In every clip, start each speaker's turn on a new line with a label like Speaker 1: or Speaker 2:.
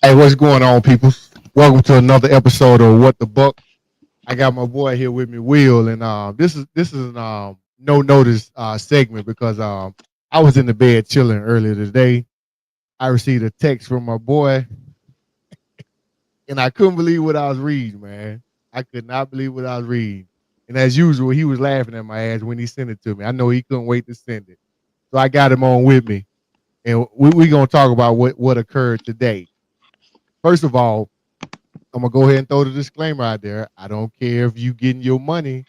Speaker 1: Hey, what's going on, people? Welcome to another episode of What the Buck. I got my boy here with me, Will, and this is an no notice segment because I was in the bed chilling earlier today. I received a text from my boy, and I couldn't believe what I was reading, man. I could not believe what I was reading. And as usual, he was laughing at my ass when he sent it to me. I know he couldn't wait to send it, so I got him on with me, and we gonna talk about what occurred today. First of all, I'm gonna go ahead and throw the disclaimer out there. I don't care if you getting your money.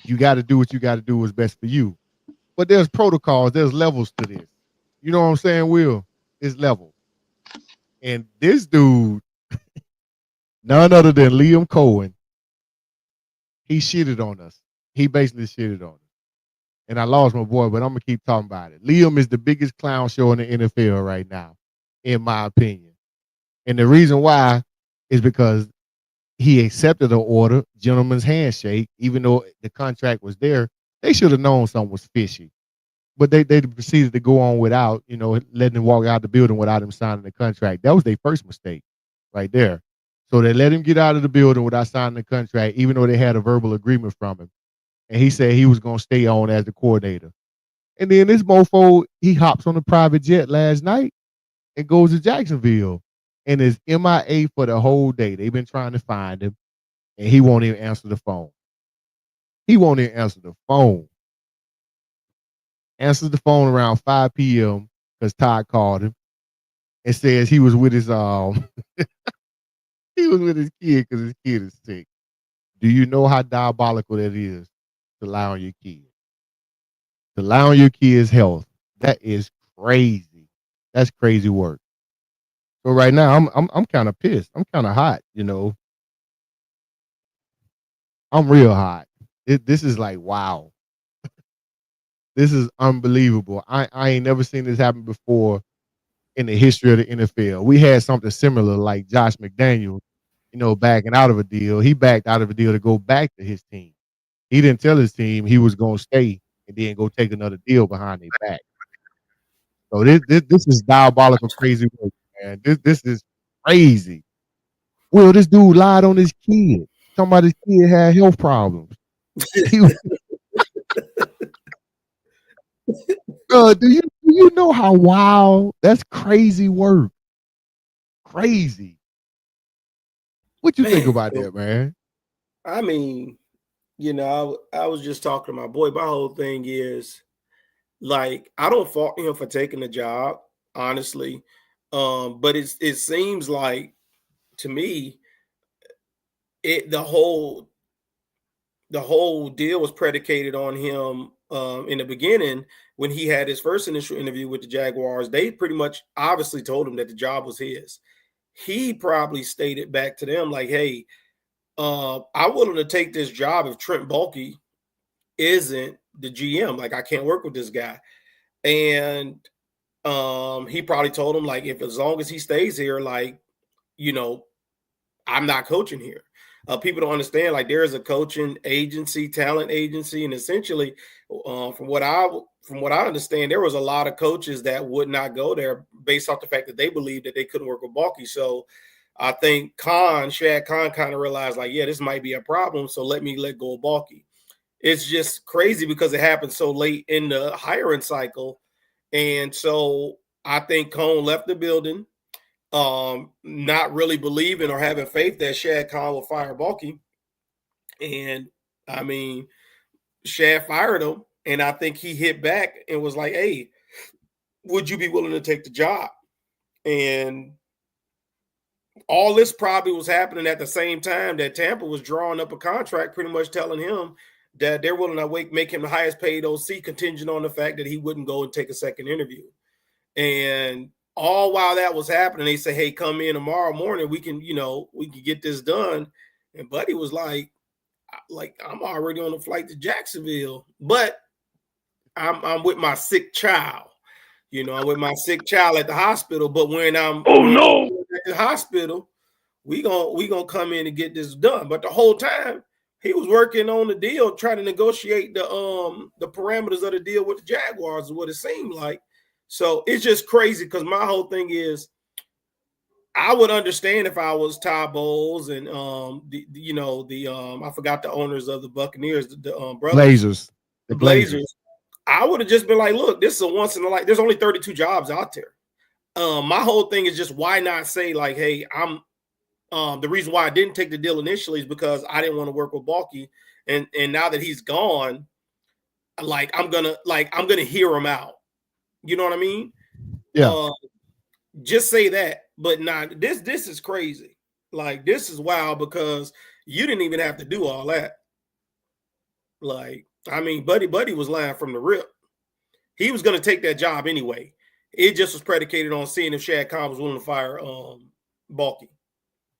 Speaker 1: You got to do what you got to do what's best for you. But there's protocols. There's levels to this. You know what I'm saying, Will? It's level. And this dude, none other than Liam Cohen, he shitted on us. He basically shitted on us. And I lost my boy, but I'm gonna keep talking about it. Liam is the biggest clown show in the NFL right now, in my opinion. And the reason why is because he accepted an order, gentleman's handshake, even though the contract was there. They should have known something was fishy. But they proceeded to go on without, letting him walk out the building without him signing the contract. That was their first mistake right there. So they let him get out of the building without signing the contract, even though they had a verbal agreement from him. And he said he was going to stay on as the coordinator. And then this mofo, he hops on a private jet last night and goes to Jacksonville and is MIA for the whole day. They've been trying to find him, and he won't even answer the phone. He won't even answer the phone. Answers the phone around 5 p.m. because Todd called him and says he was with his he was with his kid because his kid is sick. Do you know how diabolical that is to lie on your kid? To lie on your kid's health. That is crazy. That's crazy work. So right now I'm kind of pissed. I'm kind of hot, I'm real hot. This is like wow. This is unbelievable. I ain't never seen this happen before in the history of the NFL. We had something similar like Josh McDaniel, backing out of a deal. He backed out of a deal to go back to his team. He didn't tell his team he was going to stay and then go take another deal behind their back. So this is diabolical, crazy work, man. This is crazy. Well, this dude lied on his kid. Talking about his kid had health problems. He, do you know how wild? That's crazy work. Crazy. What you think
Speaker 2: Man,
Speaker 1: about that, man?
Speaker 2: I mean, I was just talking to my boy. My whole thing is like I don't fault him for taking the job, honestly. But it seems like to me it the whole deal was predicated on him in the beginning when he had his first initial interview with the Jaguars. They pretty much obviously told him that the job was his. He probably stated back to them like, "Hey, I'm willing to take this job if Trent Baalke isn't the GM. Like, I can't work with this guy." And he probably told him like, if as long as he stays here, like, you know, I'm not coaching here. People don't understand like there is a coaching agency, talent agency, and essentially, from what I understand, there was a lot of coaches that would not go there based off the fact that they believed that they couldn't work with Balky. So I think Shad Khan kind of realized like, yeah, this might be a problem. So let me let go of Balky. It's just crazy because it happened so late in the hiring cycle. And so I think Cone left the building, not really believing or having faith that Shad Khan will fire Balky. And I mean, Shad fired him. And I think he hit back and was like, "Hey, would you be willing to take the job?" And all this probably was happening at the same time that Tampa was drawing up a contract, pretty much telling him that they're willing to make him the highest paid OC, contingent on the fact that he wouldn't go and take a second interview. And all while that was happening, they say, "Hey, come in tomorrow morning. We can get this done." And Buddy was like, I'm already on the flight to Jacksonville, but I'm with my sick child. I'm with my sick child at the hospital. But when I'm at the hospital, we gonna come in and get this done. But the whole time he was working on the deal, trying to negotiate the parameters of the deal with the Jaguars, is what it seemed like. So it's just crazy because my whole thing is I would understand if I was Todd Bowles and I forgot the owners of the Buccaneers, the brothers,
Speaker 1: Blazers,
Speaker 2: the
Speaker 1: the Glazers.
Speaker 2: Blazers. I would have just been like, look, this is a once in a life. There's only 32 jobs out there. My whole thing is just why not say like, hey, I'm the reason why I didn't take the deal initially is because I didn't want to work with Balky, and now that he's gone, like I'm gonna hear him out. You know what I mean?
Speaker 1: Yeah.
Speaker 2: Just say that, but not this is crazy. Like this is wild because you didn't even have to do all that. Like, I mean, Buddy was lying from the rip. He was gonna take that job anyway. It just was predicated on seeing if Shad Khan was willing to fire Balky.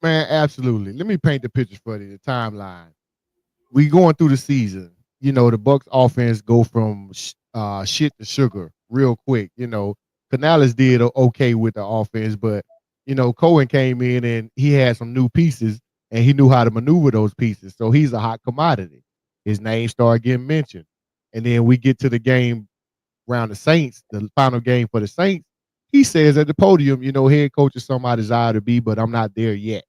Speaker 1: Man, absolutely. Let me paint the picture for you, the timeline. We going through the season. You know, the Bucks offense go from shit to sugar real quick. You know, Canales did okay with the offense, but you know, Cohen came in and he had some new pieces and he knew how to maneuver those pieces. So he's a hot commodity. His name started getting mentioned. And then we get to the game around the Saints, the final game for the Saints. He says at the podium, you know, head coach is something I desire to be, but I'm not there yet.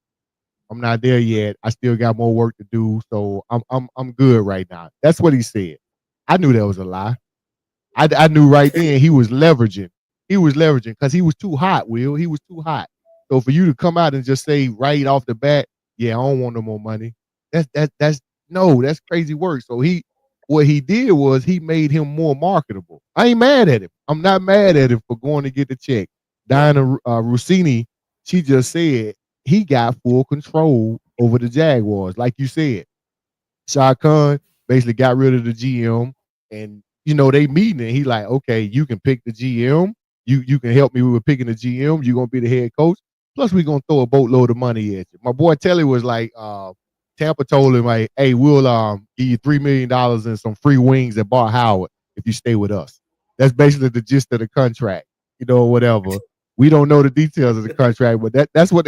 Speaker 1: I'm not there yet. I still got more work to do, so I'm good right now. That's what he said. I knew that was a lie. I knew right then he was leveraging. He was leveraging because he was too hot, Will. He was too hot. So for you to come out and just say right off the bat, yeah, I don't want no more money. That's crazy work. So what he did was he made him more marketable. I ain't mad at him. I'm not mad at him for going to get the check. Diana Rossini, she just said he got full control over the Jaguars. Like you said, Shad Khan basically got rid of the GM, and you know they meeting, and he like, okay, you can pick the GM. You can help me with picking the GM. You're gonna be the head coach. Plus, we're gonna throw a boatload of money at you. My boy Telly was like, Tampa told him like, hey, we'll give you $3 million and some free wings at Bart Howard if you stay with us. That's basically the gist of the contract, you know, whatever. We don't know the details of the contract, but that's what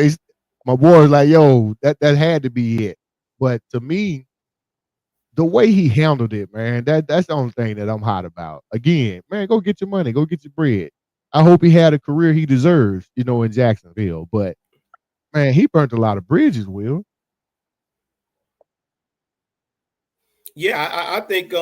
Speaker 1: my boy was like, yo, that had to be it. But to me, the way he handled it, man, that's the only thing that I'm hot about. Again, man, go get your money, go get your bread. I hope he had a career he deserves, you know, in Jacksonville. But man, he burnt a lot of bridges, Will.
Speaker 2: Yeah, I think,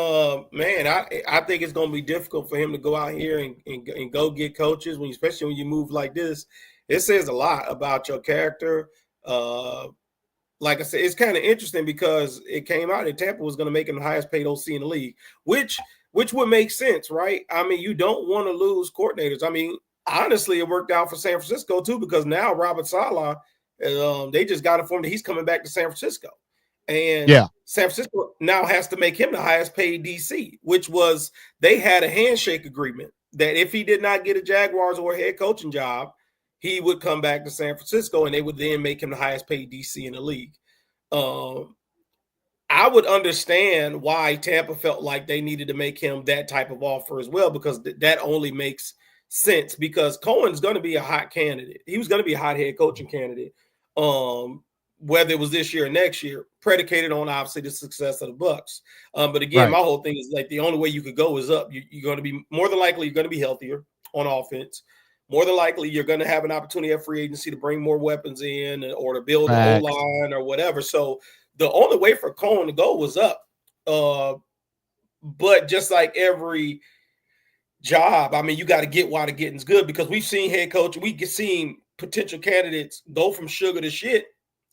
Speaker 2: man, I think it's going to be difficult for him to go out here and go get coaches, especially when you move like this. It says a lot about your character. Like I said, it's kind of interesting because it came out that Tampa was going to make him the highest paid OC in the league, which would make sense, right? I mean, you don't want to lose coordinators. I mean, honestly, it worked out for San Francisco too because now Robert Saleh, they just got informed that he's coming back to San Francisco. And
Speaker 1: Yeah.
Speaker 2: San Francisco now has to make him the highest paid DC, which was they had a handshake agreement that if he did not get a Jaguars or a head coaching job, he would come back to San Francisco and they would then make him the highest paid DC in the league. I would understand why Tampa felt like they needed to make him that type of offer as well, because that only makes sense because Cohen's going to be a hot candidate. He was going to be a hot head coaching candidate. Whether it was this year or next year, predicated on obviously the success of the Bucks. But again,
Speaker 1: Right.
Speaker 2: my whole thing is like the only way you could go is up. You're going to be more than likely you're going to be healthier on offense. More than likely you're going to have an opportunity at free agency to bring more weapons in or to build an O-line or whatever. So the only way for Cohen to go was up. But just like every job, I mean, you got to get while the getting's good because we've seen head coach, we've seen potential candidates go from sugar to shit.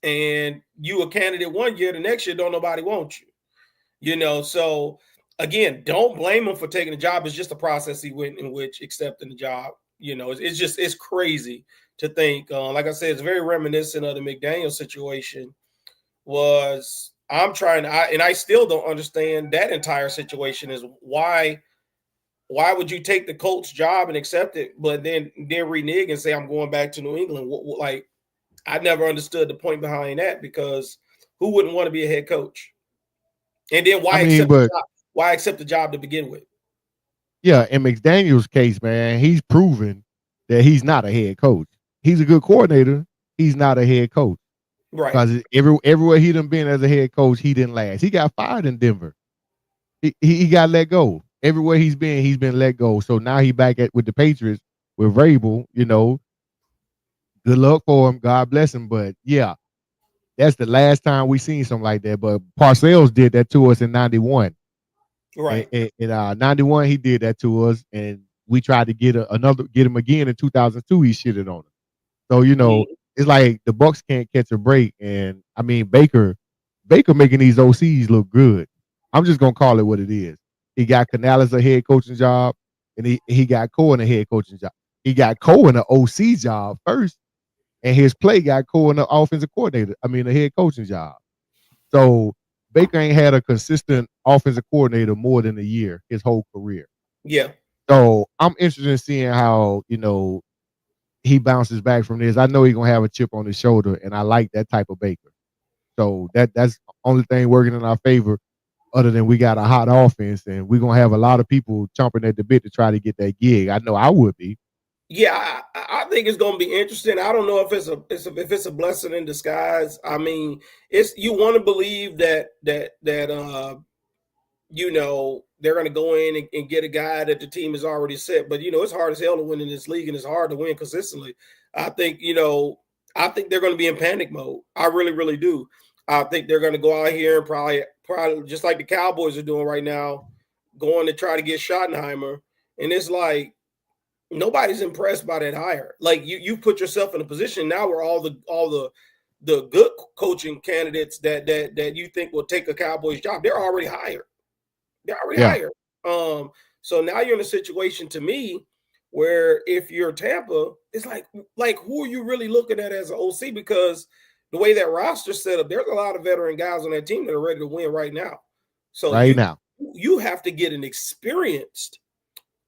Speaker 2: And you a candidate one year, the next year don't nobody want you, you know. So again, don't blame him for taking the job. It's just a process he went in which accepting the job. You know, it's crazy to think. Like I said, it's very reminiscent of the McDaniel situation. I still don't understand that entire situation. Is why would you take the Colts job and accept it, but then renege and say I'm going back to New England? Like, I never understood the point behind that because who wouldn't want to be a head coach? And then why accept the job to begin with?
Speaker 1: Yeah, in McDaniel's case, man, he's proven that he's not a head coach. He's a good coordinator. He's not a head coach.
Speaker 2: Right.
Speaker 1: Because everywhere he done been as a head coach, he didn't last. He got fired in Denver. He got let go. Everywhere he's been let go. So now he back with the Patriots with Vrabel, you know. good luck for him. God bless him. But yeah, that's the last time we seen something like that. But Parcells did that to us in '91.
Speaker 2: Right.
Speaker 1: In 91, he did that to us, and we tried to get him again in 2002. He shitted on him. So it's like the Bucks can't catch a break, and I mean Baker making these OCs look good. I'm just gonna call it what it is. He got Canales a head coaching job, and he got Cohen a head coaching job. He got Cohen an OC job first, and his play got Cohen an offensive coordinator. I mean, a head coaching job. So Baker ain't had a consistent offensive coordinator more than a year his whole career.
Speaker 2: Yeah.
Speaker 1: So I'm interested in seeing how he bounces back from this. I know he's gonna have a chip on his shoulder, and I like that type of Baker. So that's the only thing working in our favor, other than we got a hot offense, and we're gonna have a lot of people chomping at the bit to try to get that gig. I know I would be.
Speaker 2: Yeah, I think it's going to be interesting. I don't know if it's a blessing in disguise. I mean, you want to believe that they're going to go in and get a guy that the team is already set. But it's hard as hell to win in this league, and it's hard to win consistently. I think they're going to be in panic mode. I really, really do. I think they're going to go out here and probably just like the Cowboys are doing right now, going to try to get Schottenheimer, and it's like, nobody's impressed by that hire. Like you put yourself in a position now where all the good coaching candidates that you think will take a Cowboys job, they're already hired. They're already hired. So now you're in a situation, to me, where if you're Tampa, it's like who are you really looking at as an OC? Because the way that roster's set up, there's a lot of veteran guys on that team that are ready to win right now. So you have to get an experienced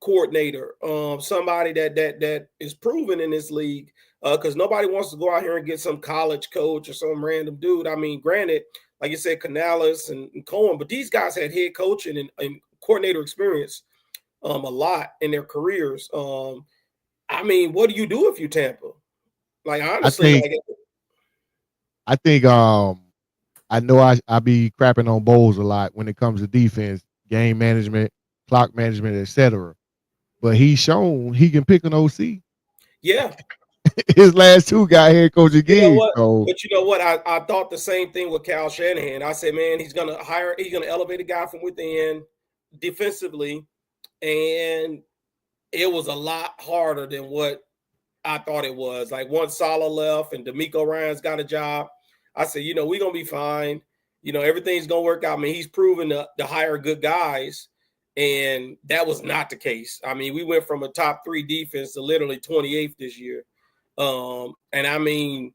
Speaker 2: coordinator, somebody that is proven in this league, because nobody wants to go out here and get some college coach or some random dude. I mean, granted, like you said, Canales and Cohen, but these guys had head coaching and coordinator experience a lot in their careers. I mean, what do you do if you Tampa? Like, honestly,
Speaker 1: I think I know I be crapping on Bowles a lot when it comes to defense, game management, clock management, etc. But he's shown he can pick an OC.
Speaker 2: Yeah.
Speaker 1: His last two got head coaching gigs.
Speaker 2: But you know what? I thought the same thing with Kyle Shanahan. I said, man, he's gonna elevate a guy from within defensively, and it was a lot harder than what I thought it was. Like, once Saleh left and DeMeco Ryans got a job, I said, we're gonna be fine. Everything's gonna work out. I mean, he's proven to hire good guys. And that was not the case. I mean, we went from a top 3 defense to literally 28th this year. And I mean,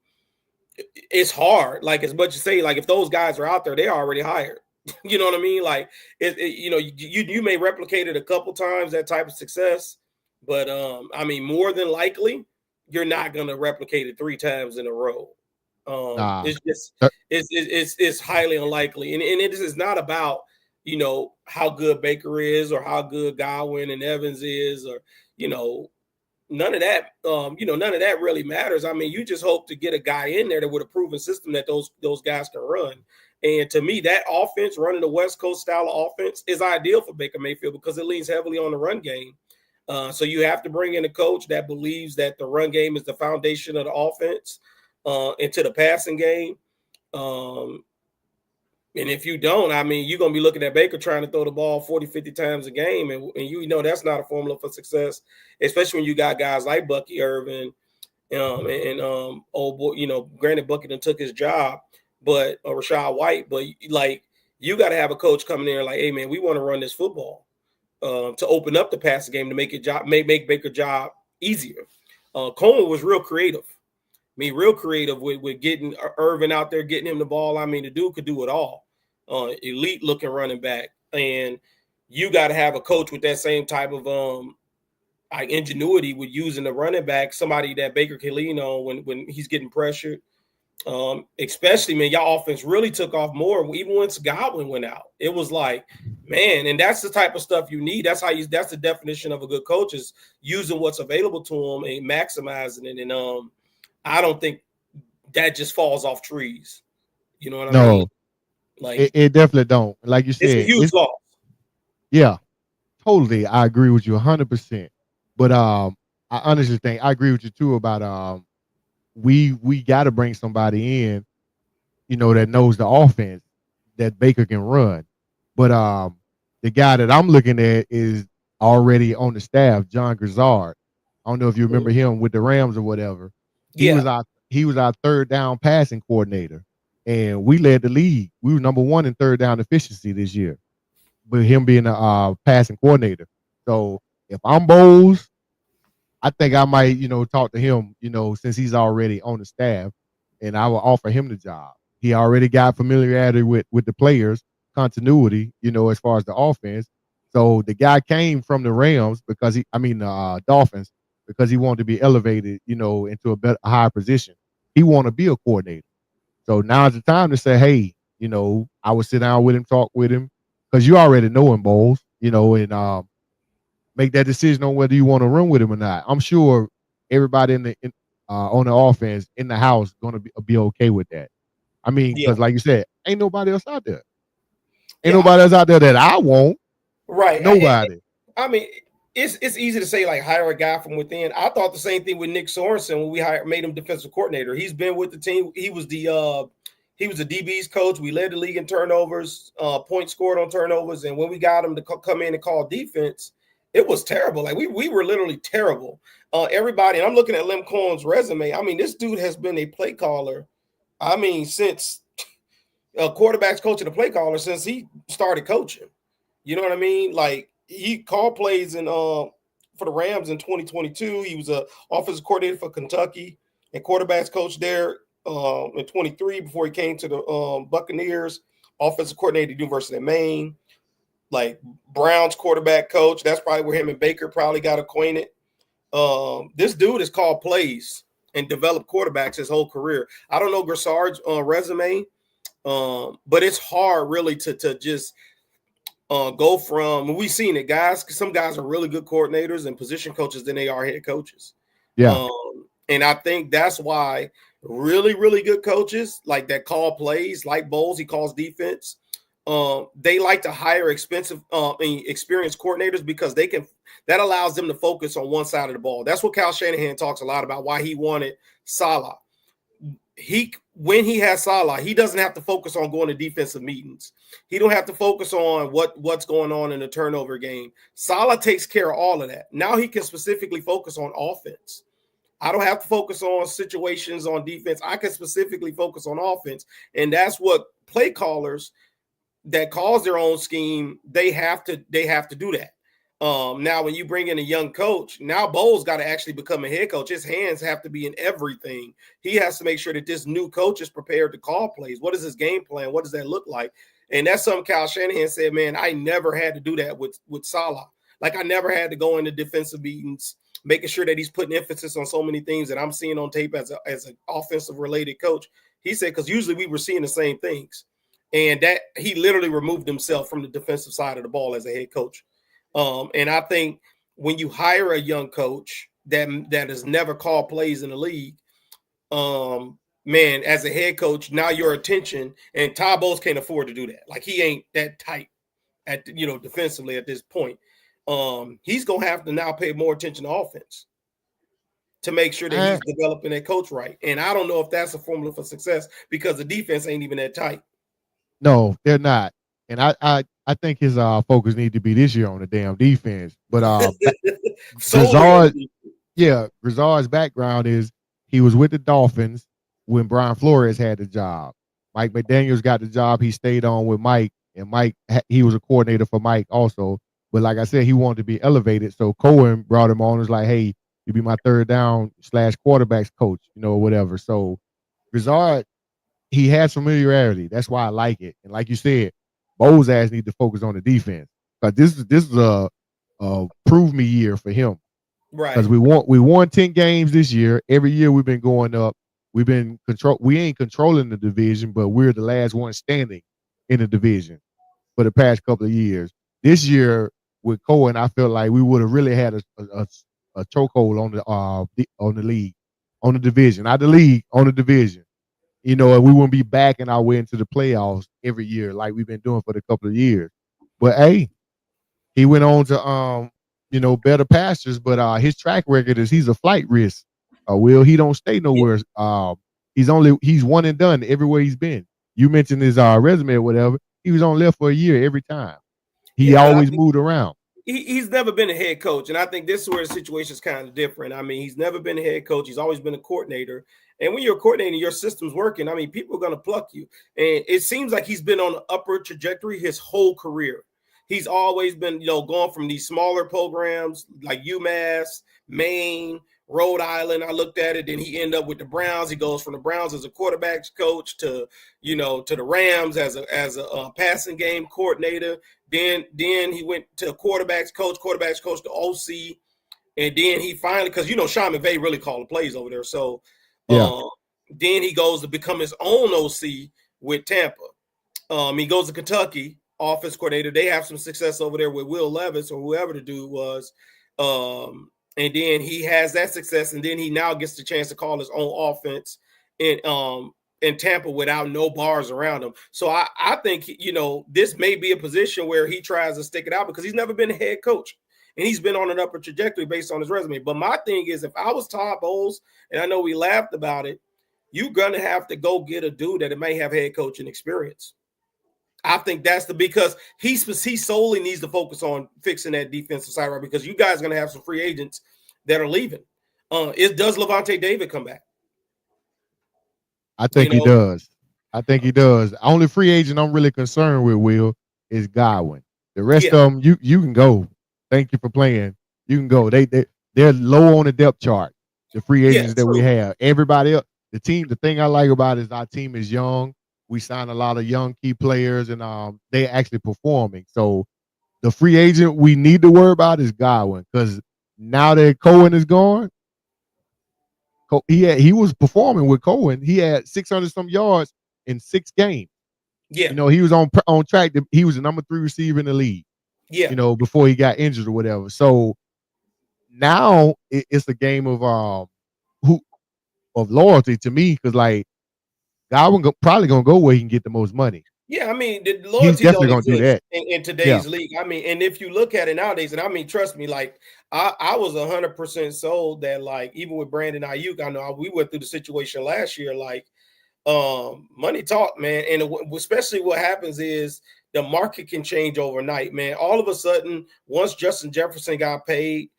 Speaker 2: it's hard. Like, as much as say, like, if those guys are out there, they're already hired. You know what I mean? Like, you may replicate it a couple times, that type of success. But, I mean, more than likely, you're not going to replicate it 3 times in a row. It's just, it's highly unlikely. And it is not about, how good Baker is or how good Godwin and Evans is, or, none of that, none of that really matters. I mean, you just hope to get a guy in there that with a proven system that those guys can run. And to me, that offense, running the West Coast style of offense, is ideal for Baker Mayfield because it leans heavily on the run game. So you have to bring in a coach that believes that the run game is the foundation of the offense into the passing game. And if you don't, I mean, you're going to be looking at Baker trying to throw the ball 40, 50 times a game. And that's not a formula for success, especially when you got guys like Bucky Irvin old boy, granted Bucky done took his job, but Rachaad White, but like, you got to have a coach coming in like, hey man, we want to run this football to open up the passing game to make Baker's job easier. Coleman was real creative. Real creative with getting Irvin out there, getting him the ball. I mean, the dude could do it all. Elite looking running back. And you got to have a coach with that same type of ingenuity with using the running back, somebody that Baker can lean on when he's getting pressured. Especially, man, y'all offense really took off more even once Godwin went out. It was like, man, and that's the type of stuff you need. That's the definition of a good coach, is using what's available to him and maximizing it. And I don't think that just falls off trees. You know what I mean? Like,
Speaker 1: it definitely don't. Like you said,
Speaker 2: it's a huge loss.
Speaker 1: Yeah, totally. I agree with you 100%. But I honestly think I agree with you too about we got to bring somebody in, that knows the offense that Baker can run. But the guy that I'm looking at is already on the staff, John Grizzard. I don't know if you remember him with the Rams or whatever. He
Speaker 2: Yeah.
Speaker 1: was our third down passing coordinator, and we led the league. We were number one in third down efficiency this year, with him being a passing coordinator. So if I'm Bowles, I think I might, talk to him, since he's already on the staff, and I will offer him the job. He already got familiarity with the players, continuity, as far as the offense. So the guy came from the Rams Dolphins, because he wanted to be elevated, into a higher position. He want to be a coordinator. So now's the time to say, hey, I would sit down with him, talk with him, because you already know him, Bowles, and make that decision on whether you want to run with him or not. I'm sure everybody on the offense in the house going to be okay with that. I mean,
Speaker 2: Yeah.
Speaker 1: because like you said, ain't nobody else out there. Ain't
Speaker 2: Yeah.
Speaker 1: nobody else out there that I want.
Speaker 2: Right.
Speaker 1: Nobody.
Speaker 2: I mean, it's easy to say, like, hire a guy from within. I thought the same thing with Nick Sorensen when we made him defensive coordinator. He's been with the team. He was the DB's coach. We led the league in turnovers, points scored on turnovers, and when we got him to come in and call defense, it was terrible. Like we were literally terrible. Everybody, and I'm looking at Lem Cohen's resume. I mean, this dude has been a play caller. I mean, since a quarterback's coaching a play caller since he started coaching. You know what I mean? Like, he called plays for the Rams in 2022. He was a offensive coordinator for Kentucky and quarterbacks coach there in 23 before he came to the Buccaneers. Offensive coordinator at the University of Maine. Like, Browns quarterback coach. That's probably where him and Baker probably got acquainted. This dude has called plays and developed quarterbacks his whole career. I don't know Grizzard's resume, but it's hard really to just go from, we've seen it, guys. Some guys are really good coordinators and position coaches than they are head coaches.
Speaker 1: Yeah.
Speaker 2: And I think that's why really, really good coaches like that call plays, like Bowles, he calls defense. They like to hire experienced coordinators because that allows them to focus on one side of the ball. That's what Kyle Shanahan talks a lot about, why he wanted Saleh. When he has Saleh, he doesn't have to focus on going to defensive meetings. He don't have to focus on what's going on in the turnover game. Saleh takes care of all of that. Now he can specifically focus on offense. I don't have to focus on situations on defense. I can specifically focus on offense. And that's what play callers that calls their own scheme, they have to do that. Now, when you bring in a young coach, now Bowles got to actually become a head coach. His hands have to be in everything. He has to make sure that this new coach is prepared to call plays. What is his game plan? What does that look like? And that's something Kyle Shanahan said, man, I never had to do that with Saleh. Like, I never had to go into defensive meetings, making sure that he's putting emphasis on so many things that I'm seeing on tape as an offensive related coach. He said, because usually we were seeing the same things. And that he literally removed himself from the defensive side of the ball as a head coach. And I think when you hire a young coach that has never called plays in the league, man, as a head coach, now your attention, and Todd Bowles can't afford to do that. Like, he ain't that tight defensively at this point. He's gonna have to now pay more attention to offense to make sure that he's developing that coach right. And I don't know if that's a formula for success because the defense ain't even that tight.
Speaker 1: No, they're not. And I think his focus needs to be this year on the damn defense. But Grizzard's background is he was with the Dolphins when Brian Flores had the job. Mike McDaniels got the job. He stayed on with Mike, and Mike, he was a coordinator for Mike also. But like I said, he wanted to be elevated. So Cohen brought him on. Was like, hey, you be my third down / quarterbacks coach, whatever. So Grizzard, he has familiarity. That's why I like it. And like you said, Bowles ass need to focus on the defense. But this is a prove me year for him.
Speaker 2: Right.
Speaker 1: Because we won 10 games this year. Every year we've been going up. We ain't controlling the division, but we're the last one standing in the division for the past couple of years. This year with Cohen, I felt like we would have really had a chokehold on the league, on the division, not the league, on the division. And we wouldn't be backing our way into the playoffs every year like we've been doing for the couple of years. But hey, he went on to better pastures. But his track record is he's a flight risk. Will, he don't stay nowhere. He's one and done everywhere he's been. You mentioned his resume or whatever. He was on left for a year every time. He
Speaker 2: Yeah, but I
Speaker 1: always
Speaker 2: think
Speaker 1: moved around.
Speaker 2: he's never been a head coach, and I think this is where the situation is kind of different. I mean, he's never been a head coach. He's always been a coordinator. And when you're a coordinator, your system's working. I mean, people are going to pluck you. And it seems like he's been on an upward trajectory his whole career. He's always been, going from these smaller programs like UMass, Maine, Rhode Island. I looked at it. Then he ended up with the Browns. He goes from the Browns as a quarterbacks coach to the Rams as a passing game coordinator. Then he went to quarterbacks coach to OC. And then he finally, because Sean McVay really called the plays over there. So then he goes to become his own OC with Tampa. He goes to Kentucky, offense coordinator. They have some success over there with Will Levis or whoever the dude was. And then he has that success, and then he now gets the chance to call his own offense in Tampa without no bars around him. So I think, this may be a position where he tries to stick it out because he's never been a head coach. And he's been on an upward trajectory based on his resume. But my thing is, if I was Todd Bowles, and I know we laughed about it, you're going to have to go get a dude that may have head coaching experience. I think that's because he solely needs to focus on fixing that defensive side, right? Because you guys are going to have some free agents that are leaving. Does Levante David come back?
Speaker 1: I think he does. I think he does. The only free agent I'm really concerned with, Will, is Godwin. The rest of them, you can go. Thank you for playing. You can go. They're low on the depth chart. The free agents that we have. Everybody else, the team. The thing I like about it is our team is young. We signed a lot of young key players, and they actually performing. So the free agent we need to worry about is Godwin, because now that Cohen is gone, he was performing with Cohen. He had 600 some yards in 6 games.
Speaker 2: Yeah,
Speaker 1: he was on track. He was the number 3 receiver in the league.
Speaker 2: Yeah,
Speaker 1: before he got injured or whatever. So now it's a game of loyalty to me, because like Godwin probably gonna go where he can get the most money.
Speaker 2: Yeah, I mean, the loyalty he's
Speaker 1: definitely gonna do that
Speaker 2: in today's league. I mean, and if you look at it nowadays, and I mean, trust me, like I was 100% sold that, like, even with Brandon Ayuk, I know we went through the situation last year, like money talk, man, and especially what happens is the market can change overnight, man. All of a sudden, once Justin Jefferson got paid,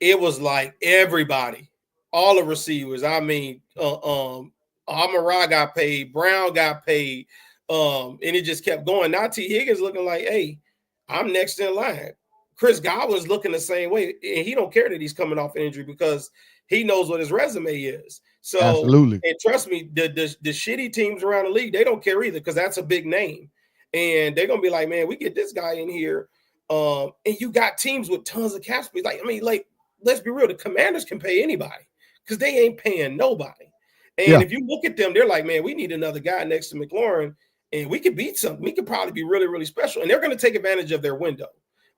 Speaker 2: it was like everybody, all the receivers. I mean, Amon-Ra got paid, Brown got paid, and it just kept going. Now T. Higgins looking like, hey, I'm next in line. Chris Godwin's looking the same way, and he don't care that he's coming off injury because he knows what his resume is. So,
Speaker 1: absolutely.
Speaker 2: And trust me, the shitty teams around the league, they don't care either, because that's a big name. And they're going to be like, man, we get this guy in here. And you got teams with tons of cap space. Like, I mean, like, let's be real. The Commanders can pay anybody because they ain't paying nobody. And if you look at them, they're like, man, we need another guy next to McLaurin, and we could beat something. We could probably be really, really special. And they're going to take advantage of their window.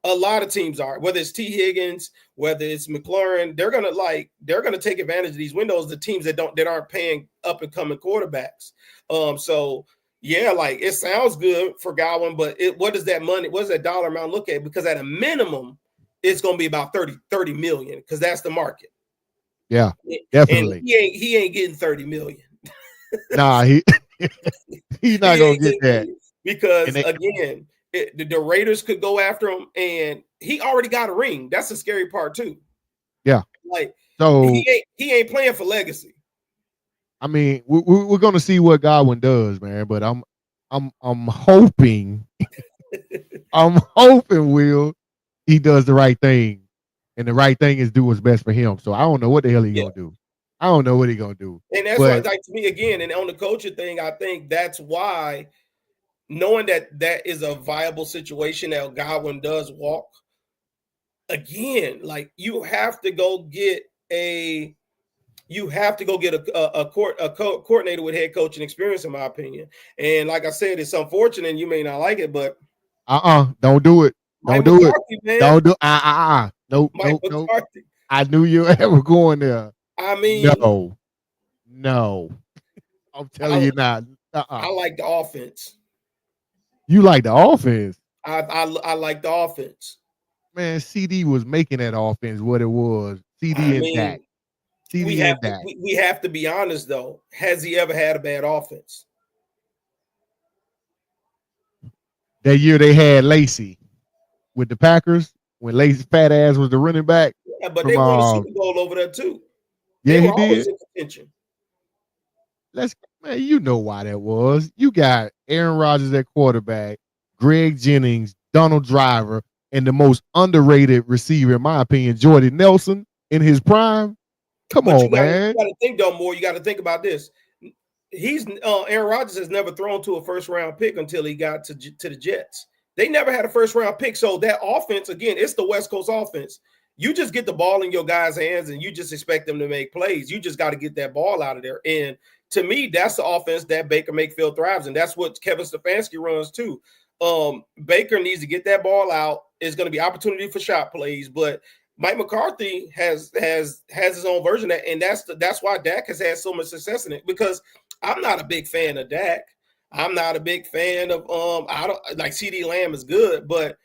Speaker 2: A lot of teams are, whether it's T. Higgins, whether it's McLaurin, they're gonna take advantage of these windows. The teams that aren't paying up and coming quarterbacks. So yeah, like, it sounds good for Godwin, but what does that money? What does that dollar amount look at? Because at a minimum, it's gonna be about 30 million, because that's the market.
Speaker 1: Yeah, definitely.
Speaker 2: And he ain't getting 30 million.
Speaker 1: Nah, he's not gonna get that,
Speaker 2: because again. The Raiders could go after him, and he already got a ring. That's the scary part too.
Speaker 1: Yeah,
Speaker 2: like,
Speaker 1: so
Speaker 2: he ain't playing for legacy.
Speaker 1: I mean, we're gonna see what Godwin does, man. But I'm hoping, Will, he does the right thing, and the right thing is do what's best for him. So I don't know what the hell he's gonna do. I don't know what he's gonna do.
Speaker 2: And that's why, like, to me, again, and on the coaching thing, I think that's why. Knowing that is a viable situation that Godwin does walk, again, like, you have to go get a coordinator with head coaching experience, in my opinion. And like I said, it's unfortunate, and you may not like it, but
Speaker 1: don't do it. Don't do it.
Speaker 2: Man.
Speaker 1: Don't do Nope. I knew you were ever going there.
Speaker 2: I mean,
Speaker 1: no. I'm telling you now.
Speaker 2: I like the offense.
Speaker 1: You like the offense?
Speaker 2: I like the offense.
Speaker 1: Man, CD was making that offense what it was. CD and Dak. CD and Dak.
Speaker 2: We have to be honest though. Has he ever had a bad offense?
Speaker 1: That year they had Lacey with the Packers when Lacey fat ass was the running back.
Speaker 2: Yeah, but they won a Super Bowl over there too.
Speaker 1: Yeah,
Speaker 2: they
Speaker 1: he
Speaker 2: were always
Speaker 1: did.
Speaker 2: in contention.
Speaker 1: Man, you know why that was. You got Aaron Rodgers at quarterback, Greg Jennings, Donald Driver, and the most underrated receiver, in my opinion, Jordy Nelson in his prime. Come on, man.
Speaker 2: You got to think though more. You got to think about this. Aaron Rodgers has never thrown to a first round pick until he got to the Jets. They never had a first round pick. So that offense, again, it's the West Coast offense. You just get the ball in your guys' hands and you just expect them to make plays. You just got to get that ball out of there. And to me, that's the offense that Baker Mayfield thrives in. That's what Kevin Stefanski runs too. Baker needs to get that ball out. It's going to be opportunity for shot plays, but Mike McCarthy has his own version of that, and that's why Dak has had so much success in it. Because I'm not a big fan of Dak. I'm not a big fan of I don't like CeeDee Lamb is good, but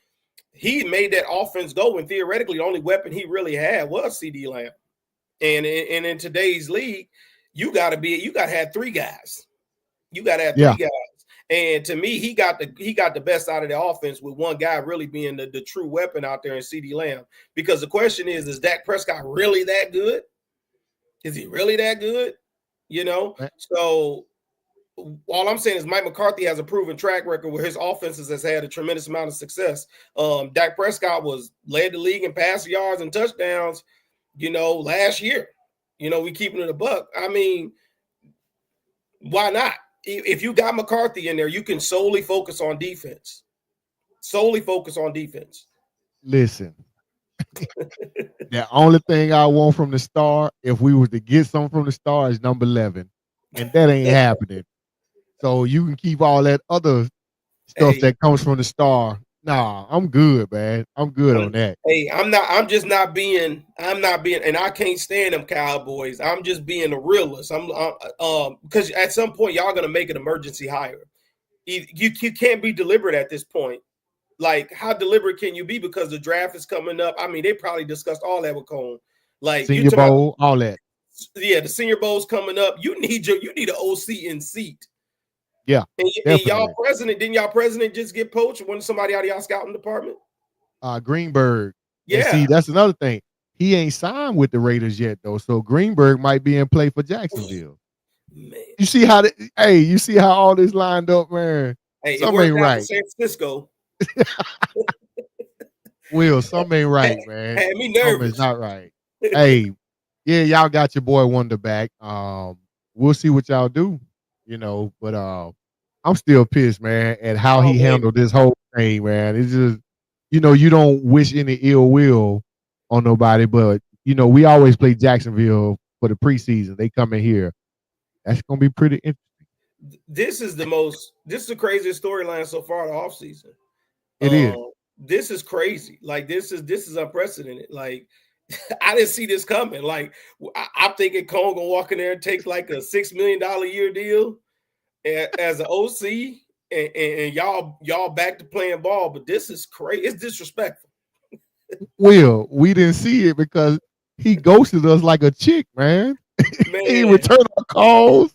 Speaker 2: he made that offense go when theoretically the only weapon he really had was CeeDee Lamb. And in today's league, you got to have three guys. You got to have three guys. And to me, he got the best out of the offense with one guy really being the true weapon out there in CeeDee Lamb. Because the question is Dak Prescott really that good? Is he really that good? You know? So all I'm saying is Mike McCarthy has a proven track record where his offenses has had a tremendous amount of success. Dak Prescott led the league in passing yards and touchdowns, last year. We keeping it a buck. I mean, why not? If you got McCarthy in there, you can solely focus on defense.
Speaker 1: Listen, the only thing I want from the star, if we were to get something from the star, is number 11. And that ain't happening. So you can keep all that other stuff that comes from the star. Nah, I'm good, man. I'm good on that.
Speaker 2: Hey, I'm not being, and I can't stand them Cowboys. I'm just being a realist. Because at some point y'all gonna make an emergency hire. You can't be deliberate at this point. Like, how deliberate can you be? Because the draft is coming up. I mean, they probably discussed all that with Cone. Like
Speaker 1: Senior Bowl, all that.
Speaker 2: Yeah, the Senior Bowl's coming up. You need an OC in seat.
Speaker 1: Yeah,
Speaker 2: and y'all president, didn't y'all president just get poached? Wasn't somebody out of y'all scouting department?
Speaker 1: Greenberg.
Speaker 2: Yeah.
Speaker 1: And see, that's another thing. He ain't signed with the Raiders yet, though. So Greenberg might be in play for Jacksonville.
Speaker 2: Man.
Speaker 1: You see how all this lined up, man.
Speaker 2: Hey,
Speaker 1: something ain't right.
Speaker 2: San Francisco.
Speaker 1: Will, something ain't right, man.
Speaker 2: Had me nervous.
Speaker 1: Something's not right. Hey, yeah, y'all got your boy Wonder back. We'll see what y'all do. But I'm still pissed, man, at how he handled this whole thing, man. It's just, you don't wish any ill will on nobody, but we always play Jacksonville for the preseason. They come in here. That's gonna be pretty interesting.
Speaker 2: This is the craziest storyline so far the offseason.
Speaker 1: It is.
Speaker 2: This is crazy. Like this is unprecedented. Like I didn't see this coming. Like I'm thinking Cone gonna walk in there and take like a $6 million a year deal as an OC, and y'all back to playing ball. But this is crazy. It's disrespectful.
Speaker 1: Will, we didn't see it because he ghosted us like a chick, man. He didn't return our calls.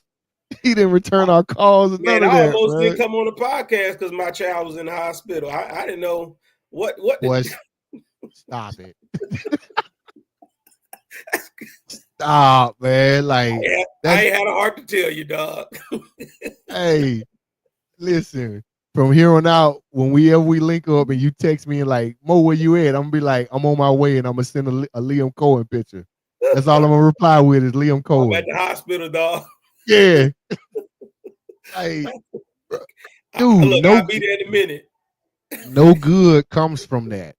Speaker 1: He didn't return our calls.
Speaker 2: Man, I almost didn't come on the podcast because my child was in the hospital. I didn't know what.
Speaker 1: Stop it. Stop, man. Like
Speaker 2: I ain't had a heart to tell you, dog.
Speaker 1: Hey, listen. From here on out, whenever we link up and you text me and like, Mo, where you at? I'm gonna be like, I'm on my way, and I'm gonna send a Liam Cohen picture. That's all I'm gonna reply with is Liam Cohen.
Speaker 2: I'm at the hospital, dog.
Speaker 1: Yeah. Hey, dude,
Speaker 2: I'll be there in a minute.
Speaker 1: No good comes from that.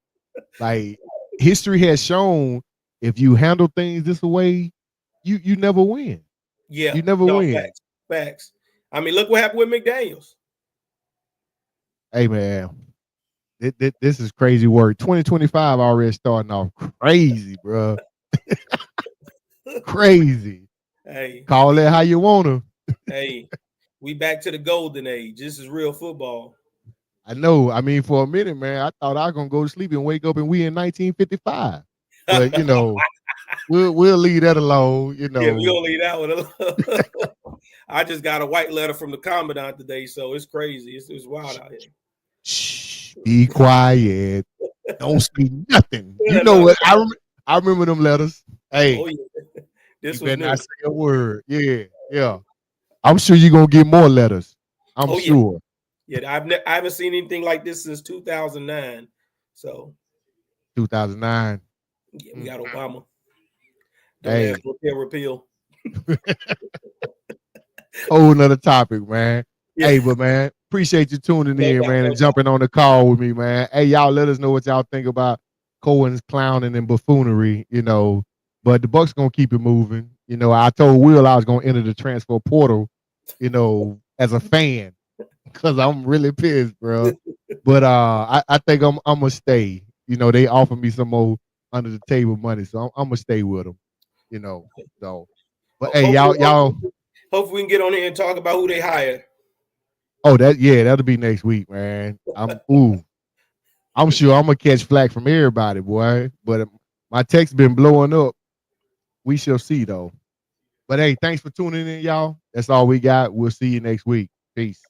Speaker 1: Like history has shown, if you handle things this way, you never win.
Speaker 2: Yeah,
Speaker 1: you never win.
Speaker 2: Facts. I mean, look what happened with McDaniels.
Speaker 1: Hey man, this is crazy work. 2025 already starting off crazy, bro. Crazy.
Speaker 2: Hey,
Speaker 1: call it how you wanna.
Speaker 2: Hey, we back to the golden age. This is real football.
Speaker 1: I know. I mean, for a minute, man, I thought I was gonna go to sleep and wake up and we in 1955. But we'll leave that alone. You
Speaker 2: Yeah, we
Speaker 1: know,
Speaker 2: gonna leave that one alone. I just got a white letter from the commandant today, so it's crazy. It's wild out here.
Speaker 1: shh, be quiet. Don't speak nothing. You know
Speaker 2: No.
Speaker 1: what? I remember them letters. Hey,
Speaker 2: Oh yeah,
Speaker 1: you
Speaker 2: this was
Speaker 1: better
Speaker 2: new.
Speaker 1: not say a word. Yeah, yeah. I'm sure you're gonna get more letters. I'm
Speaker 2: Oh yeah,
Speaker 1: sure.
Speaker 2: yeah. I haven't seen anything like this since 2009. So
Speaker 1: 2009.
Speaker 2: yeah, we got Obama.
Speaker 1: Hey,
Speaker 2: Dumbass repeal.
Speaker 1: whole nother topic, man.
Speaker 2: Yeah,
Speaker 1: Hey, but man, appreciate you tuning
Speaker 2: no
Speaker 1: in,
Speaker 2: doubt,
Speaker 1: man,
Speaker 2: no
Speaker 1: and
Speaker 2: doubt.
Speaker 1: jumping on the call with me, man. Hey, y'all, let us know what y'all think about Cohen's clowning and buffoonery, you know. But the Bucks gonna keep it moving. You know, I told Will I was gonna enter the transfer portal, you know, as a fan, because I'm really pissed, bro. But I think I'm gonna stay. You know, they offered me some more under the table money, so I'm gonna stay with them. You know, so. But hey, y'all.
Speaker 2: Hopefully we can get on here and talk about who they hired.
Speaker 1: Oh, that'll be next week, man. I'm sure I'm gonna catch flack from everybody, boy. But my text been blowing up. We shall see though. But hey, thanks for tuning in, y'all. That's all we got. We'll see you next week. Peace.